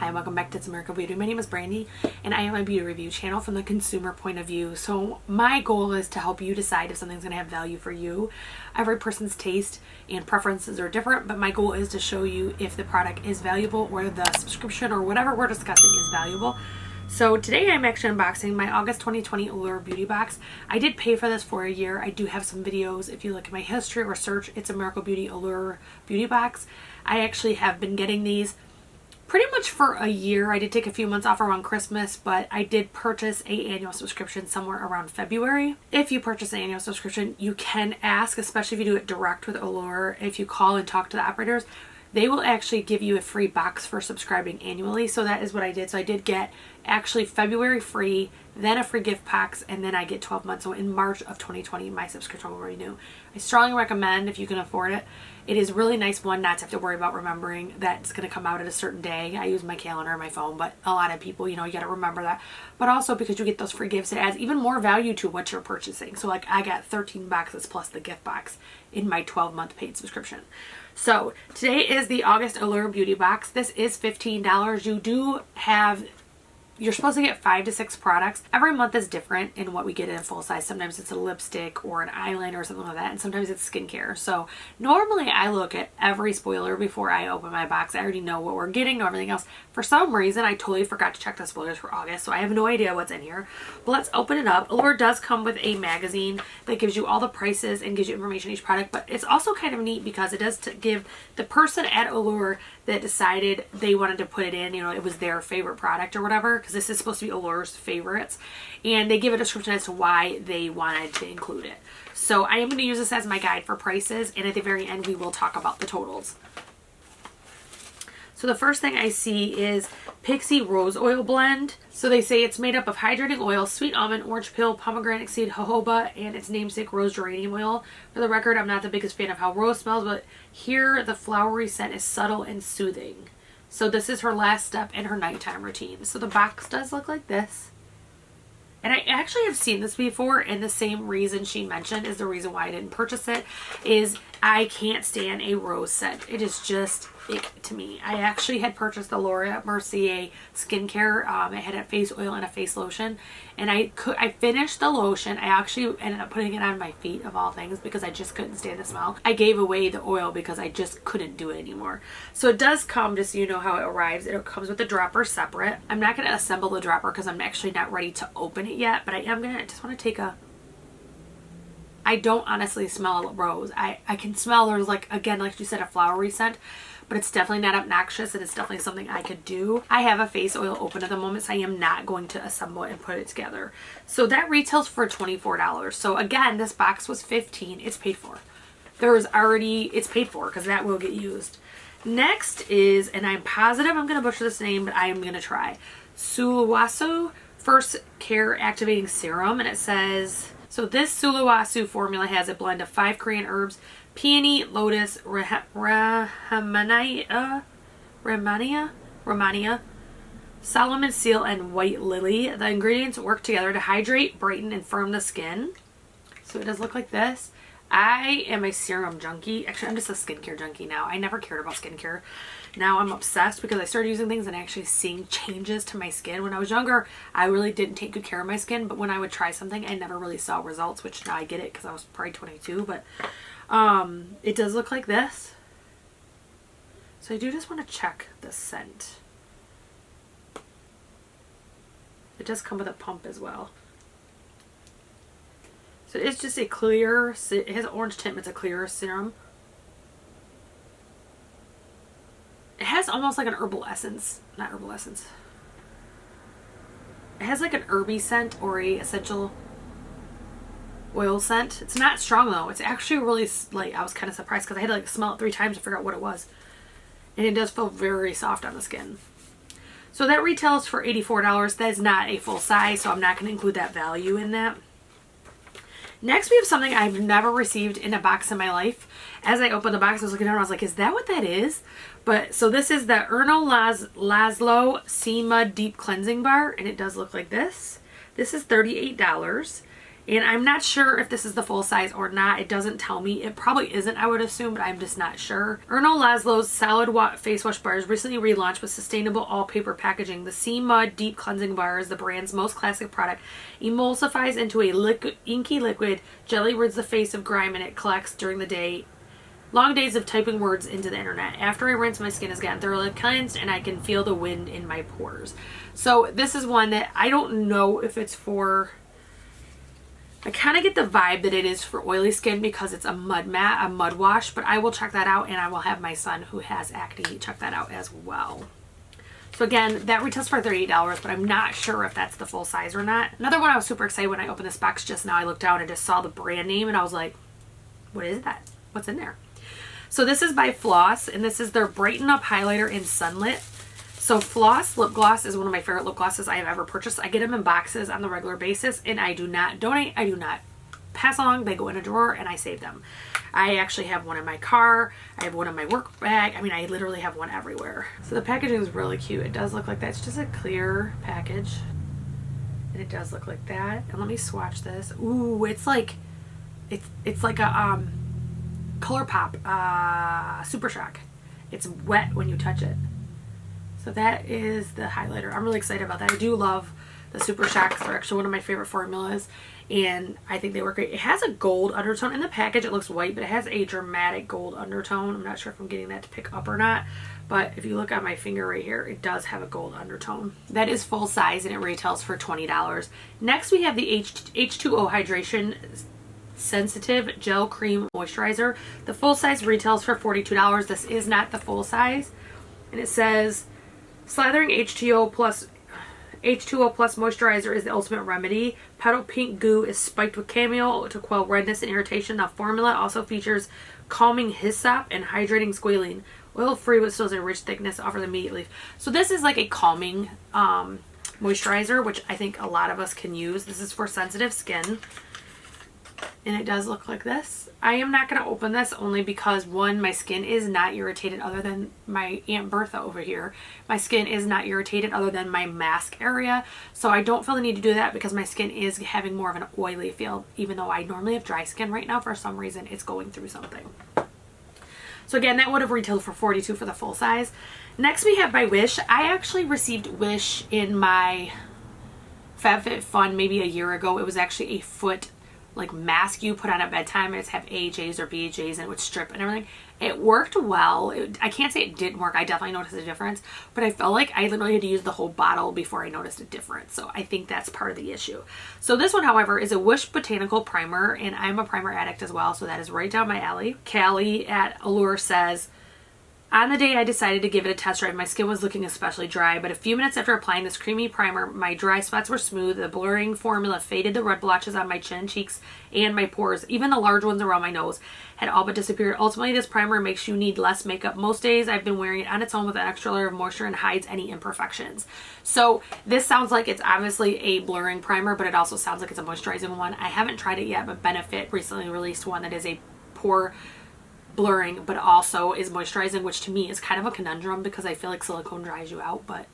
Hi, welcome back to It's Miracle Beauty. My name is Brandy and I am a beauty review channel from the consumer point of view. So my goal is to help you decide if something's going to have value for you. Every person's taste and preferences are different, but my goal is to show you if the product is valuable or the subscription or whatever we're discussing is valuable. So today I'm actually unboxing my August 2020 Allure Beauty Box. I did pay for this for a year. I do have some videos. If you look at my history or search, It's a Miracle Beauty Allure Beauty Box. I actually have been getting these pretty much for a year. I did take a few months off around Christmas, but I did purchase an annual subscription somewhere around February. If you purchase an annual subscription, you can ask, especially if you do it direct with Allure, if you call and talk to the operators, they will actually give you a free box for subscribing annually. So that is what I did. So I did get actually February free, then a free gift box, and then I get 12 months. So in March of 2020, my subscription will renew. I strongly recommend if you can afford it. It is really nice, one, not to have to worry about remembering that it's going to come out at a certain day. I use my calendar on my phone, but a lot of people, you got to remember that. But also because you get those free gifts, it adds even more value to what you're purchasing. So like I got 13 boxes plus the gift box in my 12-month paid subscription. So today is the August Allure Beauty Box. This is $15. You do have... You're supposed to get 5 to 6 products. Every month is different in what we get in full size. Sometimes it's a lipstick or an eyeliner or something like that, and sometimes it's skincare. So normally I look at every spoiler before I open my box. I already know what we're getting and everything else. For some reason, I totally forgot to check the spoilers for August, so I have no idea what's in here. But let's open it up. Allure does come with a magazine that gives you all the prices and gives you information on each product, but it's also kind of neat because it does give the person at Allure that decided they wanted to put it in, it was their favorite product or whatever, because this is supposed to be Allure's favorites, and they give a description as to why they wanted to include it. So I am going to use this as my guide for prices, and at the very end we will talk about the totals. So the first thing I see is Pixie Rose Oil Blend. So they say it's made up of hydrating oil, sweet almond, orange peel, pomegranate seed, jojoba, and its namesake rose geranium oil. For the record, I'm not the biggest fan of how rose smells, but here the flowery scent is subtle and soothing. So this is her last step in her nighttime routine. So the box does look like this. And I actually have seen this before, and the same reason she mentioned is the reason why I didn't purchase it, is I can't stand a rose scent. It is just ick to me. I actually had purchased the Laura Mercier skincare. It had a face oil and a face lotion, and I finished the lotion. I actually ended up putting it on my feet of all things because I just couldn't stand the smell. I gave away the oil because I just couldn't do it anymore. So it does come, just so you know how it arrives, it comes with the dropper separate. I'm not going to assemble the dropper because I'm actually not ready to open it yet, but I just want to take a... I don't honestly smell rose. I can smell there's again, like you said, a flowery scent, but it's definitely not obnoxious, and it's definitely something I could do. I have a face oil open at the moment, so I am not going to assemble it and put it together. So that retails for $24. So again, this box was $15. It's paid for. It's paid for because that will get used. Next is, and I'm positive I'm going to butcher this name, but I am going to try, Suluwasu First Care Activating Serum, and it says... So this Suluwasu formula has a blend of 5 Korean herbs: peony, lotus, ramania, Solomon seal, and white lily. The ingredients work together to hydrate, brighten, and firm the skin. So it does look like this. I am a serum junkie. Actually, I'm just a skincare junkie now. I never cared about skincare. Now I'm obsessed because I started using things and actually seeing changes to my skin. When I was younger, I really didn't take good care of my skin, but when I would try something, I never really saw results, which now I get it because I was probably 22, but it does look like this. So I do just want to check the scent. It does come with a pump as well. So it's just a clear, it has an orange tint, but it's a clear serum. It has almost like an herbal essence, not herbal essence. It has like an herby scent or a essential oil scent. It's not strong though. It's actually really light. I was kind of surprised because I had to smell it 3 times to figure out what it was. And it does feel very soft on the skin. So that retails for $84. That is not a full size, so I'm not going to include that value in that. Next, we have something I've never received in a box in my life. As I opened the box, I was looking at it and I was like, is that what that is? But so this is the Erno Laszlo Sea Mud Deep Cleansing Bar, and it does look like this. This is $38. And I'm not sure if this is the full size or not. It doesn't tell me. It probably isn't, I would assume, but I'm just not sure. Erno Laszlo's Solid Face Wash Bars recently relaunched with sustainable all-paper packaging. The Sea Mud Deep Cleansing Bar is the brand's most classic product. Emulsifies into a inky liquid, gently rids the face of grime, and it collects during the day. Long days of typing words into the internet. After I rinse, my skin has gotten thoroughly cleansed and I can feel the wind in my pores. So this is one that I don't know if it's for... I kind of get the vibe that it is for oily skin because it's a mud wash, but I will check that out, and I will have my son who has acne check that out as well. So again, that retails for $38, but I'm not sure if that's the full size or not. Another one I was super excited when I opened this box just now. I looked down and just saw the brand name and I was like, what is that? What's in there? So this is by Floss, and this is their Brighten Up Highlighter in Sunlit. So Floss lip gloss is one of my favorite lip glosses I have ever purchased. I get them in boxes on the regular basis, and I do not donate. I do not pass along. They go in a drawer and I save them. I actually have one in my car. I have one in my work bag. I mean, I literally have one everywhere. So the packaging is really cute. It does look like that. It's just a clear package, and it does look like that. And let me swatch this. Ooh, it's like a ColourPop Super Shock. It's wet when you touch it. So that is the highlighter. I'm really excited about that. I do love the Super Shocks. They're actually one of my favorite formulas, and I think they work great. It has a gold undertone. In the package it looks white, but it has a dramatic gold undertone. I'm not sure if I'm getting that to pick up or not, but if you look at my finger right here, it does have a gold undertone. That is full size, and it retails for $20. Next we have the H2O Hydration Sensitive Gel Cream Moisturizer. The full size retails for $42. This is not the full size, and it says slathering H2O plus moisturizer is the ultimate remedy. Petal pink goo is spiked with chamomile to quell redness and irritation. The formula also features calming hyssop and hydrating squalene. Oil free but still has a rich thickness, offers immediately. So this is like a calming moisturizer, which I think a lot of us can use. This is for sensitive skin, and it does look like this. I am not going to open this only because, one, my skin is not irritated other than my Aunt Bertha over here. My skin is not irritated other than my mask area. So I don't feel the need to do that because my skin is having more of an oily feel. Even though I normally have dry skin right now, for some reason it's going through something. So again, that would have retailed for $42 for the full size. Next we have by Wish. I actually received Wish in my FabFitFun maybe a year ago. It was actually a foot like mask you put on at bedtime, and it's have AHAs or BHAs, and it would strip and everything. It worked well. I can't say it didn't work. I definitely noticed a difference, but I felt like I literally had to use the whole bottle before I noticed a difference. So I think that's part of the issue. So this one, however, is a Wish Botanical Primer, and I'm a primer addict as well, so that is right down my alley. Callie at Allure says, on the day I decided to give it a test drive, my skin was looking especially dry, but a few minutes after applying this creamy primer, my dry spots were smooth, the blurring formula faded the red blotches on my chin, cheeks, and my pores. Even the large ones around my nose had all but disappeared. Ultimately, this primer makes you need less makeup. Most days I've been wearing it on its own with an extra layer of moisture and hides any imperfections. So this sounds like it's obviously a blurring primer, but it also sounds like it's a moisturizing one. I haven't tried it yet, but Benefit recently released one that is a pore blurring but also is moisturizing, which to me is kind of a conundrum because I feel like silicone dries you out, but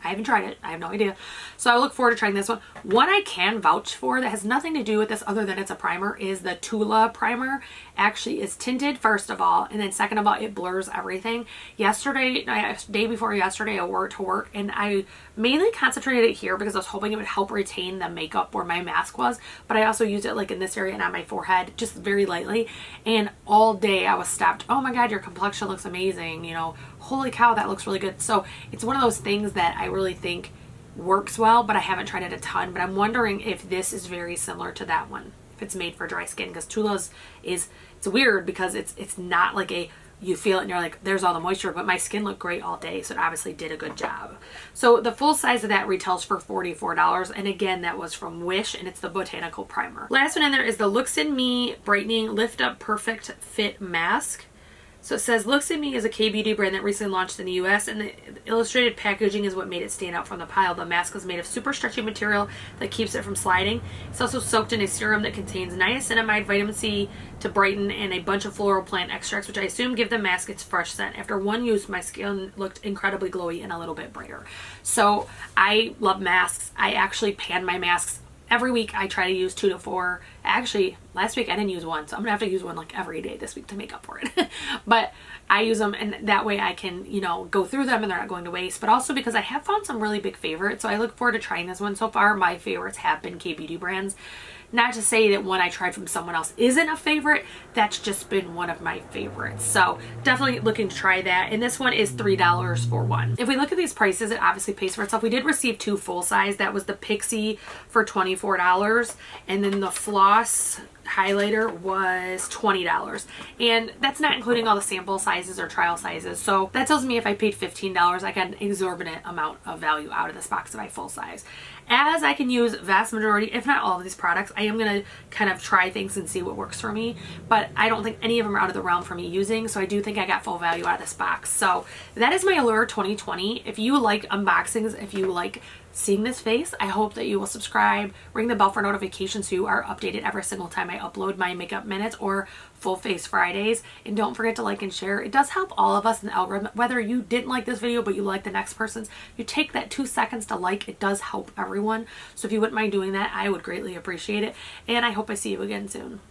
I haven't tried it. I have no idea. So I look forward to trying this one. One I can vouch for that has nothing to do with this other than it's a primer is the Tula primer. Actually is tinted, first of all, and then second of all, it blurs everything. Yesterday, day before yesterday, I wore it to work, and I mainly concentrated it here because I was hoping it would help retain the makeup where my mask was, but I also used it like in this area and on my forehead, just very lightly, and all day I was stopped. Oh my god, your complexion looks amazing, you know, holy cow, that looks really good. So it's one of those things that I really think works well, but I haven't tried it a ton, but I'm wondering if this is very similar to that one, if it's made for dry skin, because Tula's it's weird because it's not like a, you feel it and you're like, there's all the moisture, but my skin looked great all day, so it obviously did a good job. So the full size of that retails for $44, and again, that was from Wish, and it's the Botanical Primer. Last one in there is the Looks in Me Brightening Lift Up Perfect Fit Mask. So it says, Looks in Me is a K-beauty brand that recently launched in the US, and the illustrated packaging is what made it stand out from the pile. The mask is made of super stretchy material that keeps it from sliding. It's also soaked in a serum that contains niacinamide, vitamin C to brighten, and a bunch of floral plant extracts, which I assume give the mask its fresh scent. After one use, my skin looked incredibly glowy and a little bit brighter. So I love masks. I actually pan my masks every week I try to use 2 to 4. Actually, last week I didn't use one, so I'm gonna have to use one like every day this week to make up for it. But I use them, and that way I can, you know, go through them and they're not going to waste. But also because I have found some really big favorites, so I look forward to trying this one. So far, my favorites have been K-beauty brands. Not to say that one I tried from someone else isn't a favorite, that's just been one of my favorites. So definitely looking to try that. And this one is $3 for one. If we look at these prices, it obviously pays for itself. We did receive 2 full size. That was the Pixie for $24, and then the Floss highlighter was $20, and that's not including all the sample sizes or trial sizes. So that tells me if I paid $15, I got an exorbitant amount of value out of this box if I full size. As I can use vast majority, if not all of these products, I am going to kind of try things and see what works for me, but I don't think any of them are out of the realm for me using, so I do think I got full value out of this box. So that is my Allure 2020. If you like unboxings, if you like seeing this face, I hope that you will subscribe, ring the bell for notifications so you are updated every single time I upload my makeup minutes or full face Fridays. And don't forget to like and share. It does help all of us in the algorithm. Whether you didn't like this video but you like the next person's, you take that 2 seconds to like, it does help everyone. So if you wouldn't mind doing that, I would greatly appreciate it. And I hope I see you again soon.